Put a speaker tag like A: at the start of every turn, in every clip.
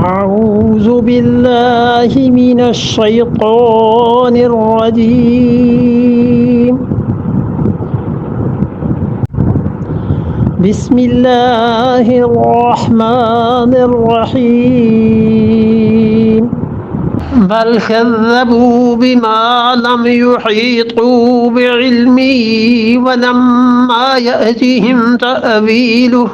A: أعوذ بالله من الشيطان الرجيم بسم الله الرحمن الرحيم بل كذبوا بما لم يحيطوا بعلمه ولما يأتهم تأويله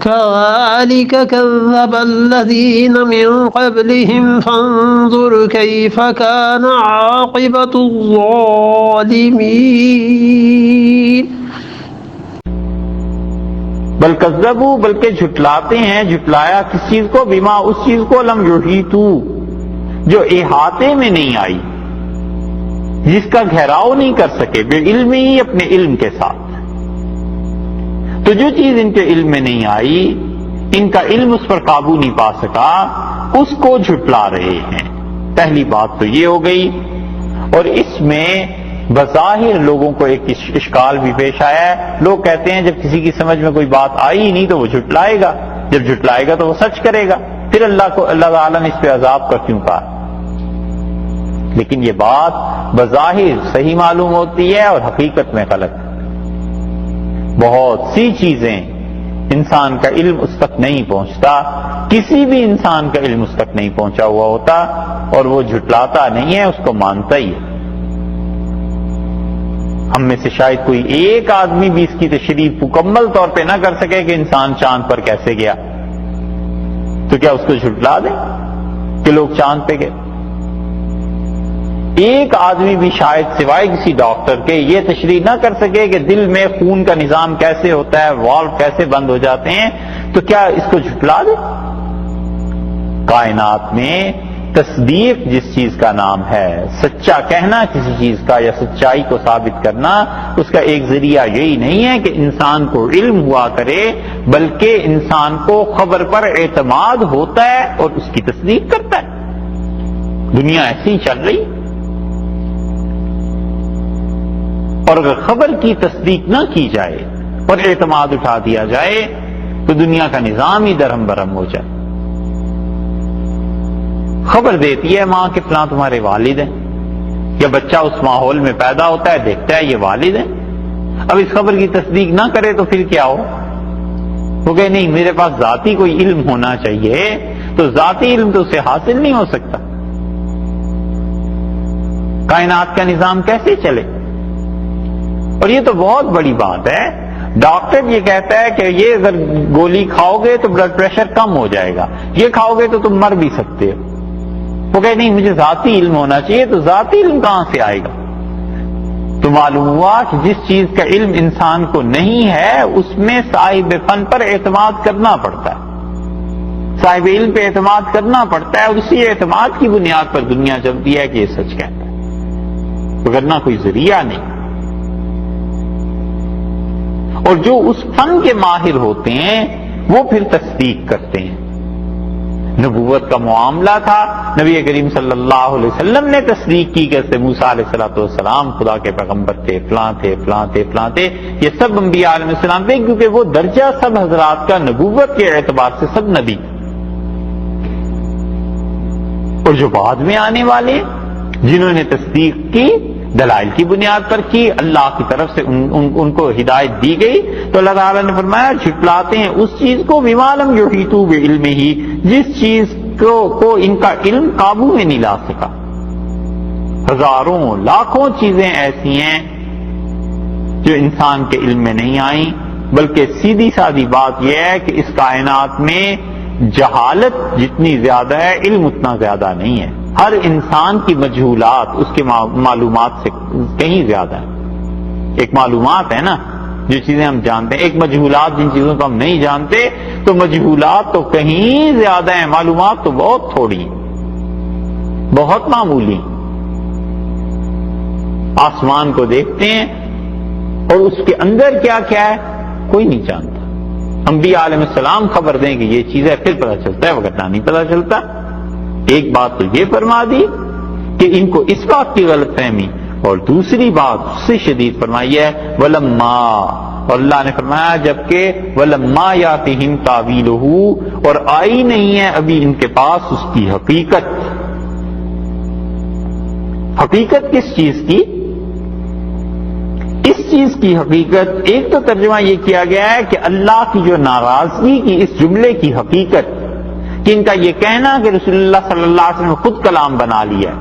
A: كذلك كذب الذين من قبلهم فانظر كيف كان عاقبة الظالمين
B: بل کذبوا بلکہ جھٹلاتے ہیں، جھٹلایا کس چیز کو؟ بما اس چیز کو لم یحیطوا جو احاطے میں نہیں آئی، جس کا گھیراؤ نہیں کر سکے، بعلم ہی اپنے علم کے ساتھ۔ تو جو چیز ان کے علم میں نہیں آئی، ان کا علم اس پر قابو نہیں پا سکا، اس کو جھٹلا رہے ہیں۔ پہلی بات تو یہ ہو گئی، اور اس میں بظاہر لوگوں کو ایک اشکال بھی پیش آیا ہے۔ لوگ کہتے ہیں جب کسی کی سمجھ میں کوئی بات آئی ہی نہیں تو وہ جھٹلائے گا، جب جھٹلائے گا تو وہ سچ کرے گا، پھر اللہ تعالیٰ نے اس پہ عذاب کا کیوں کہا؟ لیکن یہ بات بظاہر صحیح معلوم ہوتی ہے اور حقیقت میں غلط ہے۔ بہت سی چیزیں انسان کا علم اس تک نہیں پہنچتا، کسی بھی انسان کا علم اس تک نہیں پہنچا ہوا ہوتا، اور وہ جھٹلاتا نہیں ہے، اس کو مانتا ہی ہے۔ ہم میں سے شاید کوئی ایک آدمی بھی اس کی تشریح مکمل طور پہ نہ کر سکے کہ انسان چاند پر کیسے گیا، تو کیا اس کو جھٹلا دیں کہ لوگ چاند پہ گئے؟ ایک آدمی بھی شاید سوائے کسی ڈاکٹر کے یہ تشریح نہ کر سکے کہ دل میں خون کا نظام کیسے ہوتا ہے، والو کیسے بند ہو جاتے ہیں، تو کیا اس کو جھٹلا دیں؟ کائنات میں تصدیق جس چیز کا نام ہے، سچا کہنا کسی چیز کا یا سچائی کو ثابت کرنا، اس کا ایک ذریعہ یہی نہیں ہے کہ انسان کو علم ہوا کرے، بلکہ انسان کو خبر پر اعتماد ہوتا ہے اور اس کی تصدیق کرتا ہے۔ دنیا ایسی ہی چل رہی، اور اگر خبر کی تصدیق نہ کی جائے اور اعتماد اٹھا دیا جائے تو دنیا کا نظام ہی درہم برہم ہو جائے۔ خبر دیتی ہے ماں کہ فلاں تمہارے والد ہیں، یا بچہ اس ماحول میں پیدا ہوتا ہے، دیکھتا ہے یہ والد ہیں، اب اس خبر کی تصدیق نہ کرے تو پھر کیا ہو؟ وہ کہ نہیں میرے پاس ذاتی کوئی علم ہونا چاہیے، تو ذاتی علم تو اسے حاصل نہیں ہو سکتا۔ کائنات کا نظام کیسے چلے؟ اور یہ تو بہت بڑی بات ہے۔ ڈاکٹر یہ کہتا ہے کہ یہ اگر گولی کھاؤ گے تو بلڈ پریشر کم ہو جائے گا، یہ کھاؤ گے تو تم مر بھی سکتے ہو۔ وہ کہے نہیں مجھے ذاتی علم ہونا چاہیے، تو ذاتی علم کہاں سے آئے گا؟ تو معلوم ہوا کہ جس چیز کا علم انسان کو نہیں ہے اس میں صاحب فن پر اعتماد کرنا پڑتا ہے، صاحب علم پہ اعتماد کرنا پڑتا ہے، اور اسی اعتماد کی بنیاد پر دنیا چلتی ہے کہ یہ سچ کہتا ہے، وگرنہ کوئی ذریعہ نہیں۔ اور جو اس فن کے ماہر ہوتے ہیں وہ پھر تصدیق کرتے ہیں۔ نبوت کا معاملہ تھا، نبی کریم صلی اللہ علیہ وسلم نے تصدیق کی کہ موسیٰ علیہ السلام خدا کے پیغمبر تھے، فلاں تھے، فلاں تھے، فلاں تھے، یہ سب انبیاء علیہ السلام تھے، کیونکہ وہ درجہ سب حضرات کا نبوت کے اعتبار سے سب نبی۔ اور جو بعد میں آنے والے جنہوں نے تصدیق کی دلائل کی بنیاد پر کی، اللہ کی طرف سے ان کو ہدایت دی گئی، تو اللہ تعالیٰ نے فرمایا جھٹلاتے ہیں اس چیز کو بما لم یحیطوا بعلمہ، جس چیز کو ان کا علم قابو میں نہیں لا سکا۔ ہزاروں لاکھوں چیزیں ایسی ہیں جو انسان کے علم میں نہیں آئیں، بلکہ سیدھی سادی بات یہ ہے کہ اس کائنات میں جہالت جتنی زیادہ ہے علم اتنا زیادہ نہیں ہے۔ ہر انسان کی مجہولات اس کے معلومات سے کہیں زیادہ ہے۔ ایک معلومات ہے نا جو چیزیں ہم جانتے ہیں، ایک مجہولات جن چیزوں کو ہم نہیں جانتے، تو مجہولات تو کہیں زیادہ ہیں، معلومات تو بہت تھوڑی ہیں، بہت معمولی۔ آسمان کو دیکھتے ہیں اور اس کے اندر کیا کیا ہے کوئی نہیں جانتا۔ انبیاء علیہ السلام خبر دیں کہ یہ چیز ہے پھر پتہ چلتا ہے، وگرنہ نہیں پتہ چلتا۔ ایک بات تو یہ فرما دی کہ ان کو اس بات کی غلط فہمی، اور دوسری بات اس سے شدید فرمائی ہے وَلَمَّا، اور اللہ نے فرمایا جبکہ وَلَمَّا يَأْتِهِمْ تَأْوِيلُهُ، اور آئی نہیں ہے ابھی ان کے پاس اس کی حقیقت۔ حقیقت کس چیز کی؟ اس چیز کی حقیقت، ایک تو ترجمہ یہ کیا گیا ہے کہ اللہ کی جو ناراضگی کی اس جملے کی حقیقت، کہ ان کا یہ کہنا کہ رسول اللہ صلی اللہ علیہ وسلم نے خود کلام بنا لیا ہے،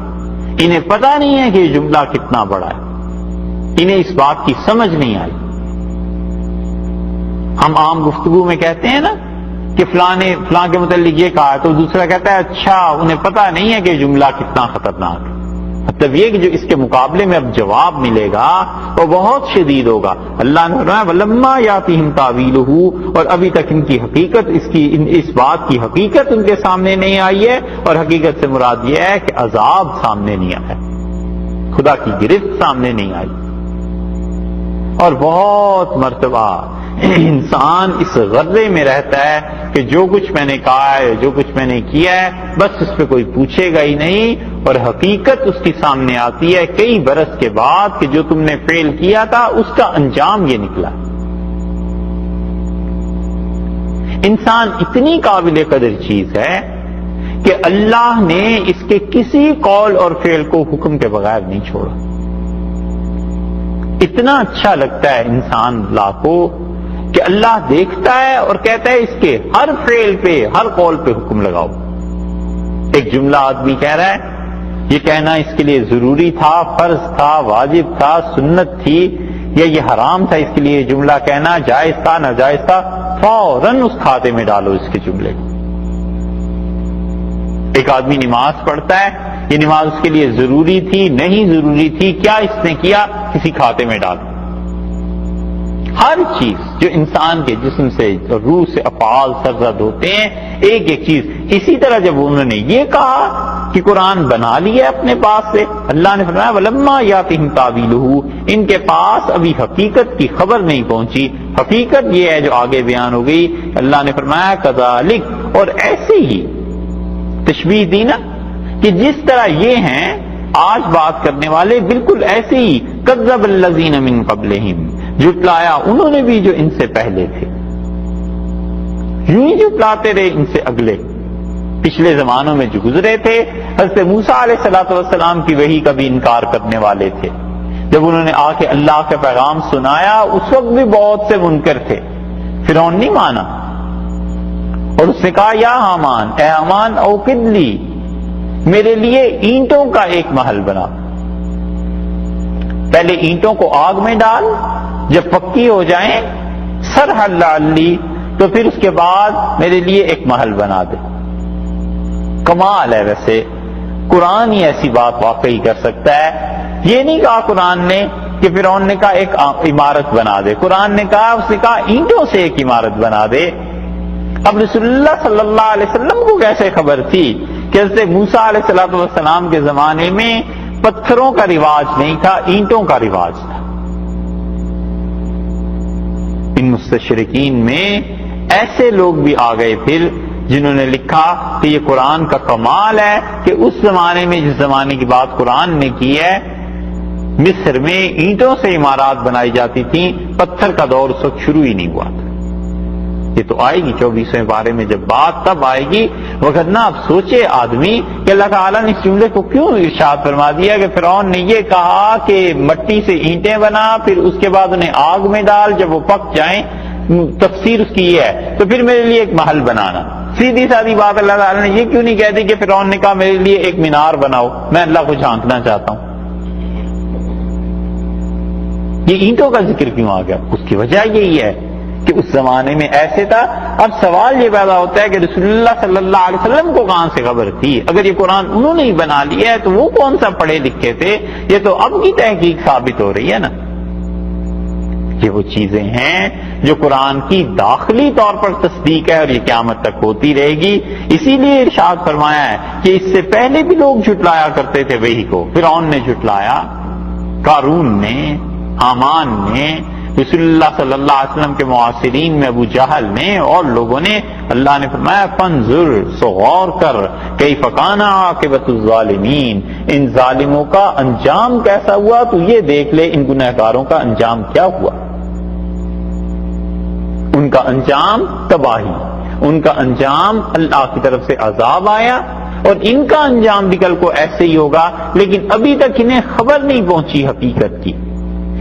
B: انہیں پتہ نہیں ہے کہ یہ جملہ کتنا بڑا ہے، انہیں اس بات کی سمجھ نہیں آئی۔ ہم عام گفتگو میں کہتے ہیں نا کہ فلاں کے متعلق یہ کہا ہے، تو دوسرا کہتا ہے اچھا انہیں پتہ نہیں ہے کہ یہ جملہ کتنا خطرناک ہے۔ مطلب یہ کہ جو اس کے مقابلے میں اب جواب ملے گا وہ بہت شدید ہوگا۔ اللہ نے فرمایا وَلَمَّا يَأْتِهِمْ تَأْوِيلُهُ، اور ابھی تک ان کی حقیقت، اس بات کی حقیقت ان کے سامنے نہیں آئی ہے، اور حقیقت سے مراد یہ ہے کہ عذاب سامنے نہیں آیا، خدا کی گرفت سامنے نہیں آئی۔ اور بہت مرتبہ انسان اس غرے میں رہتا ہے کہ جو کچھ میں نے کہا ہے، جو کچھ میں نے کیا ہے، بس اس پہ کوئی پوچھے گا ہی نہیں، اور حقیقت اس کی سامنے آتی ہے کئی برس کے بعد کہ جو تم نے فعل کیا تھا اس کا انجام یہ نکلا۔ انسان اتنی قابل قدر چیز ہے کہ اللہ نے اس کے کسی قول اور فعل کو حکم کے بغیر نہیں چھوڑا۔ اتنا اچھا لگتا ہے انسان اللہ کو کہ اللہ دیکھتا ہے اور کہتا ہے اس کے ہر فعل پہ، ہر قول پہ حکم لگاؤ۔ ایک جملہ آدمی کہہ رہا ہے، یہ کہنا اس کے لیے ضروری تھا، فرض تھا، واجب تھا، سنت تھی، یا یہ حرام تھا، اس کے لیے جملہ کہنا جائز تھا، ناجائز تھا، فوراً اس کھاتے میں ڈالو اس کے جملے کو۔ ایک آدمی نماز پڑھتا ہے، یہ نماز اس کے لیے ضروری تھی، نہیں ضروری تھی، کیا اس نے کیا، کسی کھاتے میں ڈالو۔ ہر چیز جو انسان کے جسم سے، روح سے افعال سرزد ہوتے ہیں، ایک ایک چیز۔ اسی طرح جب انہوں نے یہ کہا کہ قرآن بنا لیا اپنے پاس سے، اللہ نے فرمایا وَلَمَّا يَأْتِهِمْ تَأْوِيلُهُ، ان کے پاس ابھی حقیقت کی خبر نہیں پہنچی۔ حقیقت یہ ہے جو آگے بیان ہو گئی، اللہ نے فرمایا كَذَلِكَ، اور ایسے ہی تشبیہ دی نا کہ جس طرح یہ ہیں آج بات کرنے والے، بالکل ایسے ہی كَذَّبَ الَّذِينَ مِن قَبْلِهِمْ، جھٹلایا انہوں نے بھی جو ان سے پہلے تھے، یوں ہی جھٹلاتے رہے ان سے اگلے پچھلے زمانوں میں جو گزرے تھے۔ حضرت موسیٰ علیہ السلام کی وحی کا بھی انکار کرنے والے تھے، جب انہوں نے آ کے اللہ کا پیغام سنایا اس وقت بھی بہت سے منکر تھے، فرعون نہیں مانا، اور اس نے کہا یا حامان، اے حامان اوقد لی، میرے لیے اینٹوں کا ایک محل بنا، پہلے اینٹوں کو آگ میں ڈال، جب پکی ہو جائیں سرح لعلی، تو پھر اس کے بعد میرے لیے ایک محل بنا دے۔ کمال ہے ویسے، قرآن ہی ایسی بات واقعی کر سکتا ہے۔ یہ نہیں کہا قرآن نے کہ فرعون نے کہا ایک عمارت بنا دے، قرآن نے کہا، اس نے کہا اینٹوں سے ایک عمارت بنا دے۔ اب رسول اللہ صلی اللہ علیہ وسلم کو کیسے خبر تھی کہ حضرت موسیٰ علیہ السلام کے زمانے میں پتھروں کا رواج نہیں تھا، اینٹوں کا رواج تھا۔ ان مستشرقین میں ایسے لوگ بھی آ گئے پھر جنہوں نے لکھا کہ یہ قرآن کا کمال ہے کہ اس زمانے میں، جس زمانے کی بات قرآن نے کی ہے، مصر میں اینٹوں سے عمارات بنائی جاتی تھیں، پتھر کا دور اس وقت شروع ہی نہیں ہوا تھا۔ یہ تو آئے گی 24ویں بارے میں جب بات، تب آئے گی، وگرنہ اب سوچے آدمی کہ اللہ تعالیٰ نے اس جملے کو کیوں ارشاد فرما دیا کہ فرعون نے یہ کہا کہ مٹی سے اینٹیں بنا، پھر اس کے بعد انہیں آگ میں ڈال، جب وہ پک جائیں، تفسیر اس کی یہ ہے، تو پھر میرے لیے ایک محل بنانا۔ سیدھی سادی بات اللہ تعالیٰ نے یہ کیوں نہیں کہہ دی کہ فرعون نے کہا میرے لیے ایک مینار بناؤ، میں اللہ کو جھانکنا چاہتا ہوں۔ یہ اینٹوں کا ذکر کیوں آ گیا؟ اس کی وجہ یہی ہے کہ اس زمانے میں ایسے تھا۔ اب سوال یہ پیدا ہوتا ہے کہ رسول اللہ صلی اللہ علیہ وسلم کو کہاں سے خبر تھی؟ اگر یہ قرآن انہوں نے ہی بنا لیا ہے تو وہ کون سا پڑھے لکھے تھے؟ یہ تو اب کی تحقیق ثابت ہو رہی ہے نا۔ یہ وہ چیزیں ہیں جو قرآن کی داخلی طور پر تصدیق ہے اور یہ قیامت تک ہوتی رہے گی۔ اسی لیے ارشاد فرمایا ہے کہ اس سے پہلے بھی لوگ جھٹلایا کرتے تھے وحی کو۔ فرعون نے جھٹلایا، قارون نے، حامان نے، رسول اللہ صلی اللہ علیہ وسلم کے معاصرین میں ابو جہل نے اور لوگوں نے۔ اللہ نے فرمایا فانظر، سو غور کر، کیف کان عاقبۃ الظالمین، ان ظالموں کا انجام کیسا ہوا، تو یہ دیکھ لے ان گنہگاروں کا انجام کیا ہوا۔ کا انجام تباہی، ان کا انجام اللہ کی طرف سے عذاب آیا، اور ان کا انجام بھی کل کو ایسے ہی ہوگا، لیکن ابھی تک انہیں خبر نہیں پہنچی حقیقت کی،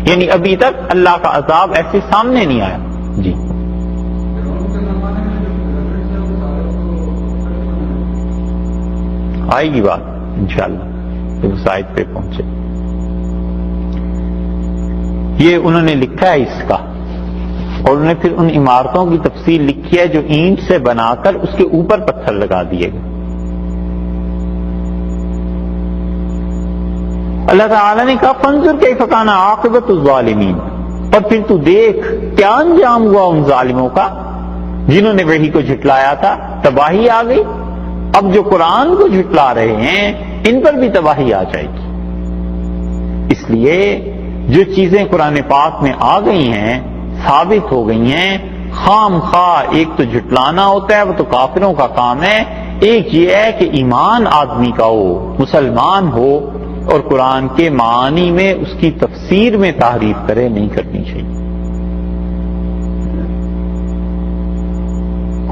B: یعنی ابھی تک اللہ کا عذاب ایسے سامنے نہیں آیا۔ جی آئے گی بات انشاءاللہ جب اس آیت پہ پہنچے۔ یہ انہوں نے لکھا ہے اس کا، اور انہوں نے پھر ان عمارتوں کی تفصیل لکھی ہے جو اینٹ سے بنا کر اس کے اوپر پتھر لگا دیے گئے۔ اللہ تعالیٰ نے کہا فانظر کیف کان عاقبۃ الظالمین، اور پھر تو دیکھ کیا انجام ہوا ان ظالموں کا جنہوں نے وحی کو جھٹلایا تھا، تباہی آ گئی۔ اب جو قرآن کو جھٹلا رہے ہیں ان پر بھی تباہی آ جائے گی۔ اس لیے جو چیزیں قرآن پاک میں آ گئی ہیں، ثابت ہو گئی ہیں، خام خواہ ایک تو جھٹلانا ہوتا ہے، وہ تو کافروں کا کام ہے، ایک یہ ہے کہ ایمان آدمی کا ہو، مسلمان ہو، اور قرآن کے معانی میں اس کی تفسیر میں تحریف کرے، نہیں کرنی چاہیے۔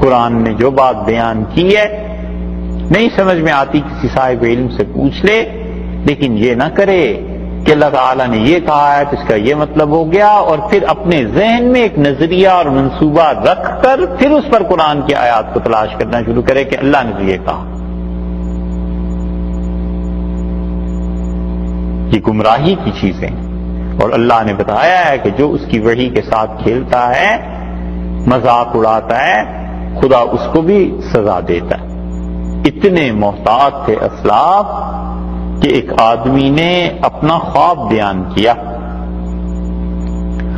B: قرآن نے جو بات بیان کی ہے نہیں سمجھ میں آتی کسی صاحب علم سے پوچھ لے، لیکن یہ نہ کرے کہ اللہ تعالیٰ نے یہ کہا ہے تو اس کا یہ مطلب ہو گیا، اور پھر اپنے ذہن میں ایک نظریہ اور منصوبہ رکھ کر پھر اس پر قرآن کی آیات کو تلاش کرنا شروع کرے کہ اللہ نے تو یہ کہا۔ یہ گمراہی کی چیزیں، اور اللہ نے بتایا ہے کہ جو اس کی وحی کے ساتھ کھیلتا ہے، مذاق اڑاتا ہے، خدا اس کو بھی سزا دیتا ہے۔ اتنے محتاط تھے اسلاف کہ ایک آدمی نے اپنا خواب بیان کیا،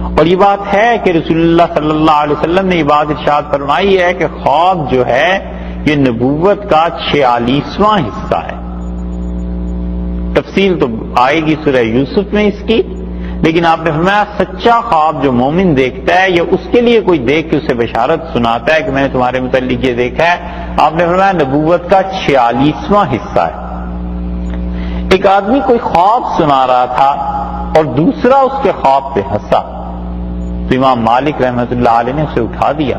B: اور یہ بات ہے کہ رسول اللہ صلی اللہ علیہ وسلم نے یہ بات ارشاد فرمائی ہے کہ خواب جو ہے یہ نبوت کا 46واں حصہ ہے۔ تفصیل تو آئے گی سورہ یوسف میں اس کی، لیکن آپ نے فرمایا سچا خواب جو مومن دیکھتا ہے یا اس کے لیے کوئی دیکھ کے اسے بشارت سناتا ہے کہ میں نے تمہارے متعلق یہ دیکھا ہے، آپ نے فرمایا نبوت کا 46واں حصہ ہے۔ ایک آدمی کوئی خواب سنا رہا تھا اور دوسرا اس کے خواب پہ ہنسا، تو امام مالک رحمۃ اللہ علیہ نے اسے اٹھا دیا،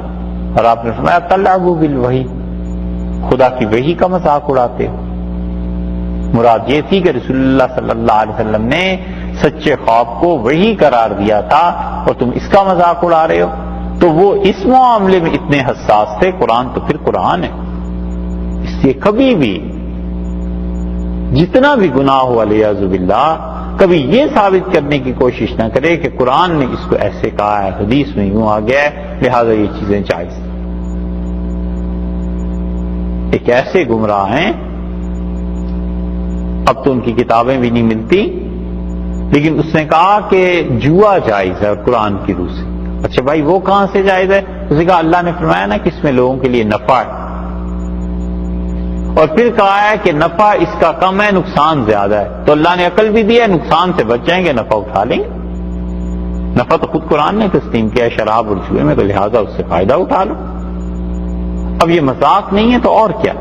B: اور آپ نے فرمایا تلعبوا بالوحی، خدا کی وحی کا مذاق اڑاتے ہو۔ مراد یہ تھی کہ رسول اللہ صلی اللہ علیہ وسلم نے سچے خواب کو وحی قرار دیا تھا اور تم اس کا مذاق اڑا رہے ہو۔ تو وہ اس معاملے میں اتنے حساس تھے، قرآن تو پھر قرآن ہے، اس لیے کبھی بھی جتنا بھی گناہ ہو والعیاذ باللہ کبھی یہ ثابت کرنے کی کوشش نہ کرے کہ قرآن نے اس کو ایسے کہا ہے، حدیث میں یوں آ گیا ہے لہذا یہ چیزیں جائز۔ ایک ایسے گمراہ ہیں، اب تو ان کی کتابیں بھی نہیں ملتی، لیکن اس نے کہا کہ جوا جائز ہے قرآن کی روح سے۔ اچھا بھائی وہ کہاں سے جائز ہے؟ اس نے کہا اللہ نے فرمایا نا کہ اس میں لوگوں کے لیے نفع ہے، اور پھر کہا ہے کہ نفع اس کا کم ہے، نقصان زیادہ ہے، تو اللہ نے عقل بھی دیا ہے، نقصان سے بچ جائیں گے، نفع اٹھا لیں گے۔ نفع تو خود قرآن نے تسلیم کیا ہے شراب اور جوئے میں، تو لہذا اس سے فائدہ اٹھا لو۔ اب یہ مذاق نہیں ہے تو اور کیا؟